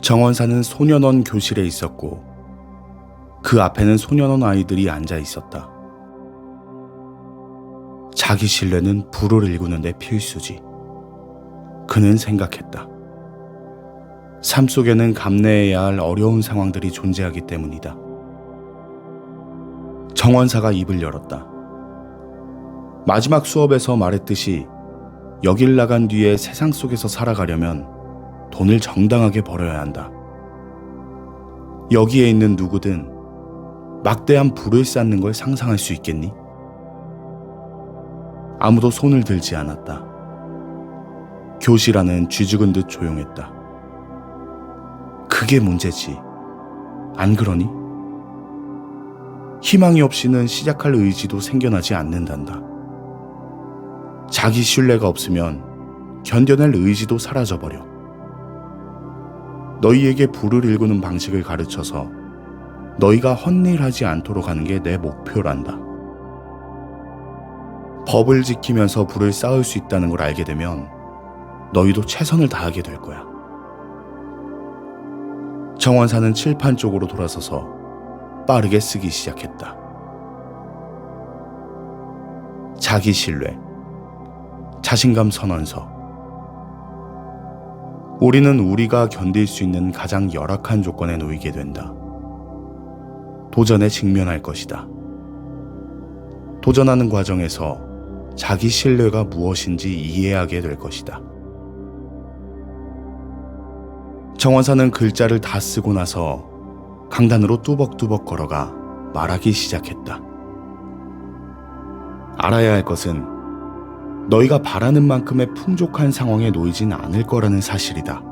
정원사는 소년원 교실에 있었고 그 앞에는 소년원 아이들이 앉아 있었다. 자기 신뢰는 불을 일구는데 필수지. 그는 생각했다. 삶 속에는 감내해야 할 어려운 상황들이 존재하기 때문이다. 정원사가 입을 열었다. 마지막 수업에서 말했듯이 여길 나간 뒤에 세상 속에서 살아가려면 돈을 정당하게 벌어야 한다. 여기에 있는 누구든 막대한 부를 쌓는 걸 상상할 수 있겠니? 아무도 손을 들지 않았다. 교실 안은 쥐죽은 듯 조용했다. 그게 문제지. 안 그러니? 희망이 없이는 시작할 의지도 생겨나지 않는단다. 자기 신뢰가 없으면 견뎌낼 의지도 사라져버려. 너희에게 불을 일구는 방식을 가르쳐서 너희가 헛일하지 않도록 하는 게 내 목표란다. 법을 지키면서 불을 쌓을 수 있다는 걸 알게 되면 너희도 최선을 다하게 될 거야. 정원사는 칠판 쪽으로 돌아서서 빠르게 쓰기 시작했다. 자기 신뢰, 자신감 선언서. 우리는 우리가 견딜 수 있는 가장 열악한 조건에 놓이게 된다. 도전에 직면할 것이다. 도전하는 과정에서 자기 신뢰가 무엇인지 이해하게 될 것이다. 정원사는 글자를 다 쓰고 나서 강단으로 뚜벅뚜벅 걸어가 말하기 시작했다. 알아야 할 것은 너희가 바라는 만큼의 풍족한 상황에 놓이진 않을 거라는 사실이다.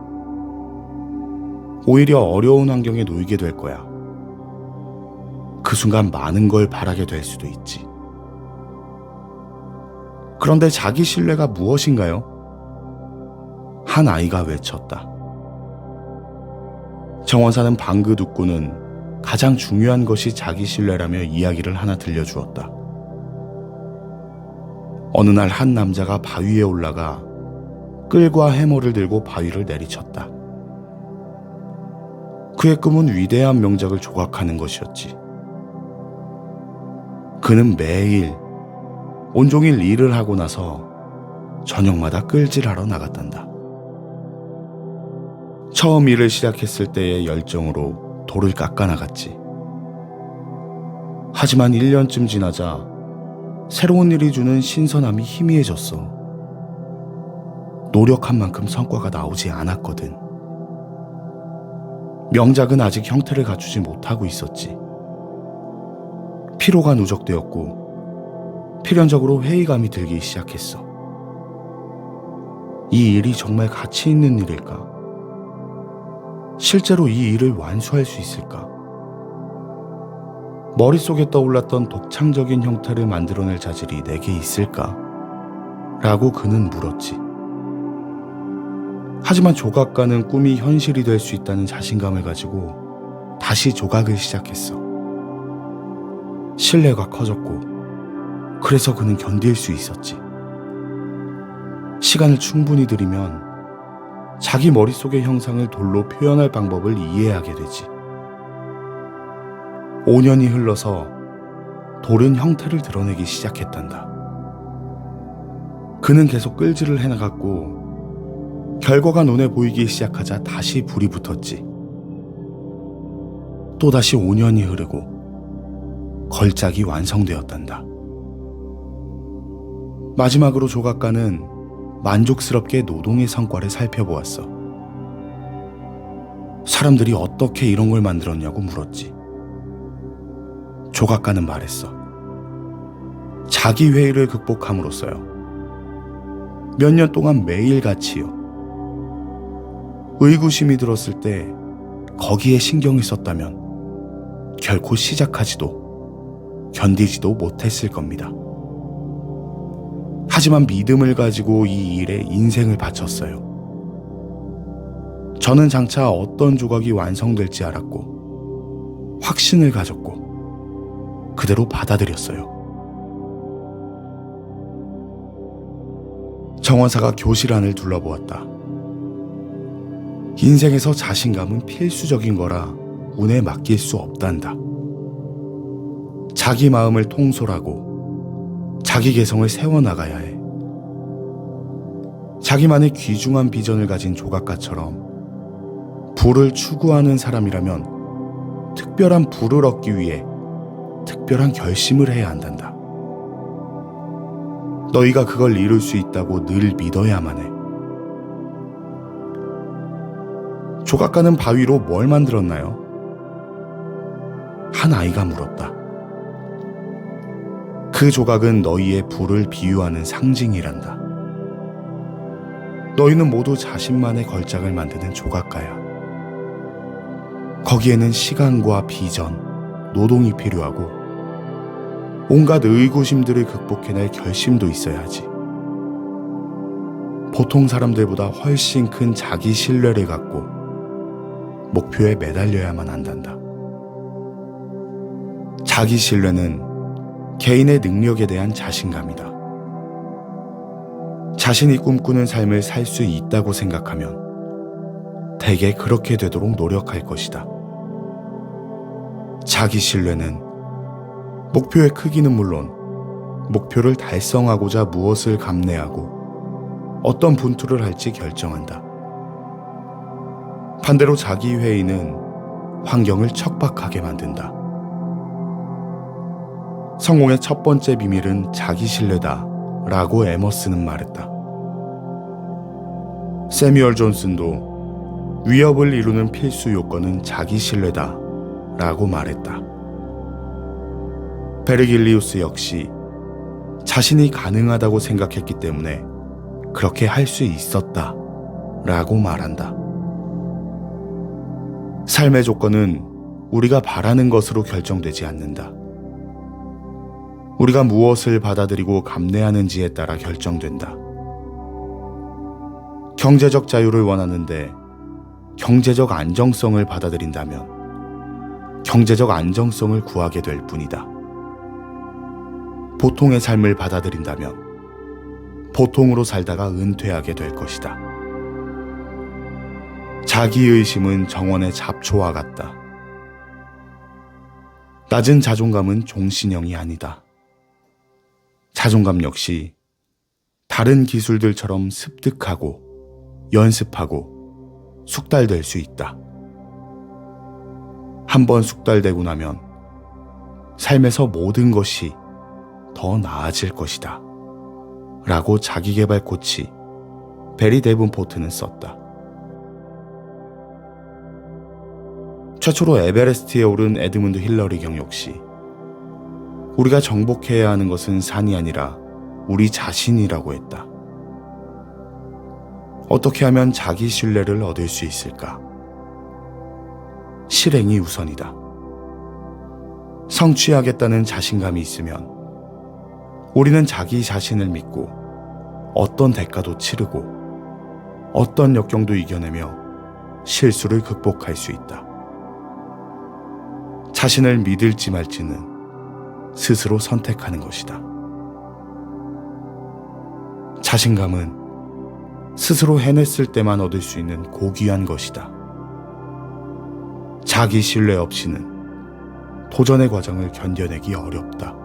오히려 어려운 환경에 놓이게 될 거야. 그 순간 많은 걸 바라게 될 수도 있지. 그런데 자기 신뢰가 무엇인가요? 한 아이가 외쳤다. 정원사는 방긋 웃고는 가장 중요한 것이 자기 신뢰라며 이야기를 하나 들려주었다. 어느 날 한 남자가 바위에 올라가 끌과 해머를 들고 바위를 내리쳤다. 그의 꿈은 위대한 명작을 조각하는 것이었지. 그는 매일 온종일 일을 하고 나서 저녁마다 끌질하러 나갔단다. 처음 일을 시작했을 때의 열정으로 돌을 깎아나갔지. 하지만 1년쯤 지나자 새로운 일이 주는 신선함이 희미해졌어. 노력한 만큼 성과가 나오지 않았거든. 명작은 아직 형태를 갖추지 못하고 있었지. 피로가 누적되었고 필연적으로 회의감이 들기 시작했어. 이 일이 정말 가치 있는 일일까? 실제로 이 일을 완수할 수 있을까? 머릿속에 떠올랐던 독창적인 형태를 만들어낼 자질이 내게 있을까? 라고 그는 물었지. 하지만 조각가는 꿈이 현실이 될 수 있다는 자신감을 가지고 다시 조각을 시작했어. 신뢰가 커졌고 그래서 그는 견딜 수 있었지. 시간을 충분히 들이면 자기 머릿속의 형상을 돌로 표현할 방법을 이해하게 되지. 5년이 흘러서 돌은 형태를 드러내기 시작했단다. 그는 계속 끌질을 해나갔고 결과가 눈에 보이기 시작하자 다시 불이 붙었지. 또다시 5년이 흐르고 걸작이 완성되었단다. 마지막으로 조각가는 만족스럽게 노동의 성과를 살펴보았어. 사람들이 어떻게 이런 걸 만들었냐고 물었지. 조각가는 말했어. 자기 회의를 극복함으로써요. 몇 년 동안 매일같이요. 의구심이 들었을 때 거기에 신경을 썼다면 결코 시작하지도 견디지도 못했을 겁니다. 하지만 믿음을 가지고 이 일에 인생을 바쳤어요. 저는 장차 어떤 조각이 완성될지 알았고 확신을 가졌고 그대로 받아들였어요. 정원사가 교실 안을 둘러보았다. 인생에서 자신감은 필수적인 거라 운에 맡길 수 없단다. 자기 마음을 통솔하고 자기 개성을 세워나가야 해. 자기만의 귀중한 비전을 가진 조각가처럼 부를 추구하는 사람이라면 특별한 부를 얻기 위해 특별한 결심을 해야 한단다. 너희가 그걸 이룰 수 있다고 늘 믿어야만 해. 조각가는 바위로 뭘 만들었나요? 한 아이가 물었다. 그 조각은 너희의 부를 비유하는 상징이란다. 너희는 모두 자신만의 걸작을 만드는 조각가야. 거기에는 시간과 비전, 노동이 필요하고 온갖 의구심들을 극복해낼 결심도 있어야 하지. 보통 사람들보다 훨씬 큰 자기 신뢰를 갖고 목표에 매달려야만 한단다. 자기 신뢰는 개인의 능력에 대한 자신감이다. 자신이 꿈꾸는 삶을 살 수 있다고 생각하면 대개 그렇게 되도록 노력할 것이다. 자기 신뢰는 목표의 크기는 물론 목표를 달성하고자 무엇을 감내하고 어떤 분투를 할지 결정한다. 반대로 자기 회의는 환경을 척박하게 만든다. 성공의 첫 번째 비밀은 자기 신뢰다 라고 에머슨은 말했다. 세뮤얼 존슨도 위협을 이루는 필수 요건은 자기 신뢰다 라고 말했다. 베르길리우스 역시 자신이 가능하다고 생각했기 때문에 그렇게 할 수 있었다 라고 말한다. 삶의 조건은 우리가 바라는 것으로 결정되지 않는다. 우리가 무엇을 받아들이고 감내하는지에 따라 결정된다. 경제적 자유를 원하는데 경제적 안정성을 받아들인다면 경제적 안정성을 구하게 될 뿐이다. 보통의 삶을 받아들인다면 보통으로 살다가 은퇴하게 될 것이다. 자기의심은 정원의 잡초와 같다. 낮은 자존감은 종신형이 아니다. 자존감 역시 다른 기술들처럼 습득하고 연습하고 숙달될 수 있다. 한번 숙달되고 나면 삶에서 모든 것이 더 나아질 것이다 라고 자기계발 코치 베리 데븐포트는 썼다. 최초로 에베레스트에 오른 에드문드 힐러리 경 역시 우리가 정복해야 하는 것은 산이 아니라 우리 자신이라고 했다. 어떻게 하면 자기 신뢰를 얻을 수 있을까? 실행이 우선이다. 성취하겠다는 자신감이 있으면 우리는 자기 자신을 믿고 어떤 대가도 치르고 어떤 역경도 이겨내며 실수를 극복할 수 있다. 자신을 믿을지 말지는 스스로 선택하는 것이다. 자신감은 스스로 해냈을 때만 얻을 수 있는 고귀한 것이다. 자기 신뢰 없이는 도전의 과정을 견뎌내기 어렵다.